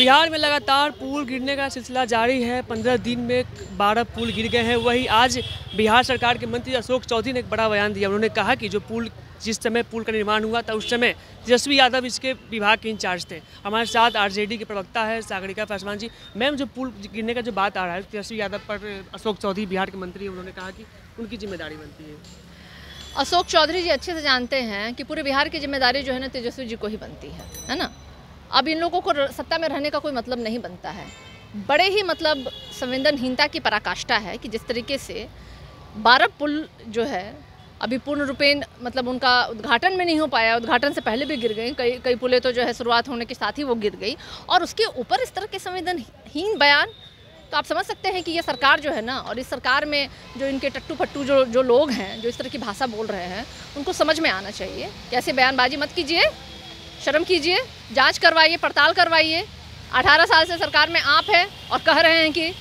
बिहार में लगातार पुल गिरने का सिलसिला जारी है। 15 दिन में 12 पुल गिर गए हैं। वही आज बिहार सरकार के मंत्री अशोक चौधरी ने एक बड़ा बयान दिया। उन्होंने कहा कि जिस समय पुल का निर्माण हुआ था उस समय तेजस्वी यादव इसके विभाग के इंचार्ज थे। हमारे साथ आरजेडी के प्रवक्ता है सागरिका पासवान जी। मैम, जो पुल गिरने का जो बात आ रहा है तेजस्वी यादव पर, अशोक चौधरी बिहार के मंत्री, उन्होंने कहा कि उनकी जिम्मेदारी बनती है। अशोक चौधरी जी अच्छे से जानते हैं कि पूरे बिहार की जिम्मेदारी जो है ना तेजस्वी जी को ही बनती है ना। अब इन लोगों को सत्ता में रहने का कोई मतलब नहीं बनता है। बड़े ही मतलब संवेदनहीनता की पराकाष्ठा है कि जिस तरीके से 12 पुल जो है अभी पूर्ण रूपेण मतलब उनका उद्घाटन में नहीं हो पाया, उद्घाटन से पहले भी गिर गई। कई पुलें तो जो है शुरुआत होने के साथ ही वो गिर गई, और उसके ऊपर इस तरह के संवेदनहीन बयान। तो आप समझ सकते हैं कि ये सरकार जो है ना, और इस सरकार में जो इनके टट्टू फट्टू जो लोग हैं जो इस तरह की भाषा बोल रहे हैं, उनको समझ में आना चाहिए कि ऐसे बयानबाजी मत कीजिए, शर्म कीजिए, जांच करवाइए, पड़ताल करवाइए। 18 साल से सरकार में आप हैं और कह रहे हैं कि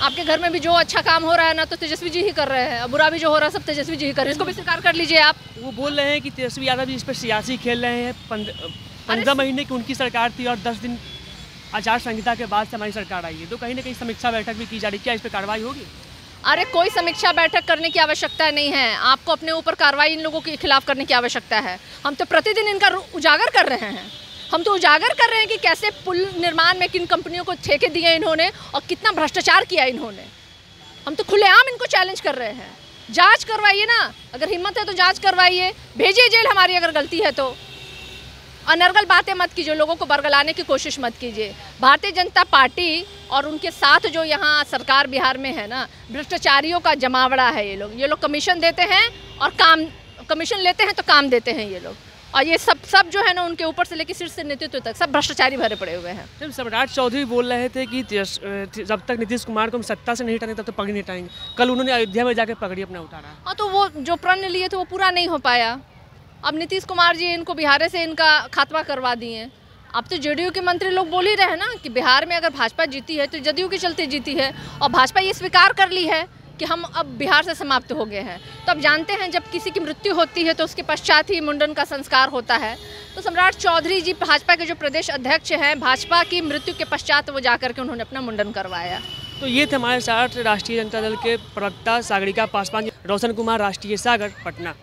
आपके घर में भी जो अच्छा काम हो रहा है ना तो तेजस्वी जी ही कर रहे हैं, बुरा भी जो हो रहा है सब तेजस्वी जी ही कर रहे हैं। इसको भी स्वीकार कर लीजिए आप। वो बोल रहे हैं कि तेजस्वी यादव जी इस पर सियासी खेल रहे हैं। 15 महीने की उनकी सरकार थी और 10 दिन आचार संहिता के बाद से हमारी सरकार आई है, तो कहीं ना कहीं समीक्षा बैठक भी की जा रही है। क्या इस पर कार्रवाई होगी? अरे कोई समीक्षा बैठक करने की आवश्यकता नहीं है। आपको अपने ऊपर कार्रवाई इन लोगों के खिलाफ करने की आवश्यकता है। हम तो प्रतिदिन इनका उजागर कर रहे हैं। हम तो उजागर कर रहे हैं कि कैसे पुल निर्माण में किन कंपनियों को ठेके दिए इन्होंने और कितना भ्रष्टाचार किया इन्होंने। हम तो खुलेआम इनको चैलेंज कर रहे हैं। जांच करवाइए ना, अगर हिम्मत है तो जांच करवाइए, भेजिए जेल हमारी अगर गलती है तो। अनर्गल बातें मत कीजिए, लोगों को बरगलाने की कोशिश मत कीजिए। भारतीय जनता पार्टी और उनके साथ जो यहाँ सरकार बिहार में है ना, भ्रष्टाचारियों का जमावड़ा है ये लोग कमीशन देते हैं और कमीशन लेते हैं तो काम देते हैं ये लोग। और ये सब जो है ना, उनके ऊपर से लेकर शीर्ष नेतृत्व तक सब भ्रष्टाचारी भरे पड़े हुए हैं। जब सम्राट चौधरी बोल रहे थे कि जब तक नीतीश कुमार को हम सत्ता से नहीं हटाएंगे तब तक पगड़ी नहीं हटाएंगे, कल उन्होंने अयोध्या में जाकर पगड़ी अपना उतारा। हाँ, तो वो जो प्रण लिए थे वो पूरा नहीं हो पाया। अब नीतीश कुमार जी इनको बिहार से इनका खात्मा करवा दिए। अब तो जेडीयू के मंत्री लोग बोल ही रहे हैं ना कि बिहार में अगर भाजपा जीती है तो जदयू के चलते जीती है, और भाजपा ये स्वीकार कर ली है कि हम अब बिहार से समाप्त हो गए हैं। तो अब जानते हैं जब किसी की मृत्यु होती है तो उसके पश्चात ही मुंडन का संस्कार होता है। तो सम्राट चौधरी जी भाजपा के जो प्रदेश अध्यक्ष हैं, भाजपा की मृत्यु के पश्चात वो जाकर के उन्होंने अपना मुंडन करवाया। तो ये थे हमारे साथ राष्ट्रीय जनता दल के प्रवक्ता सागरिका पासवान। रोशन कुमार, राष्ट्रीय सागर, पटना।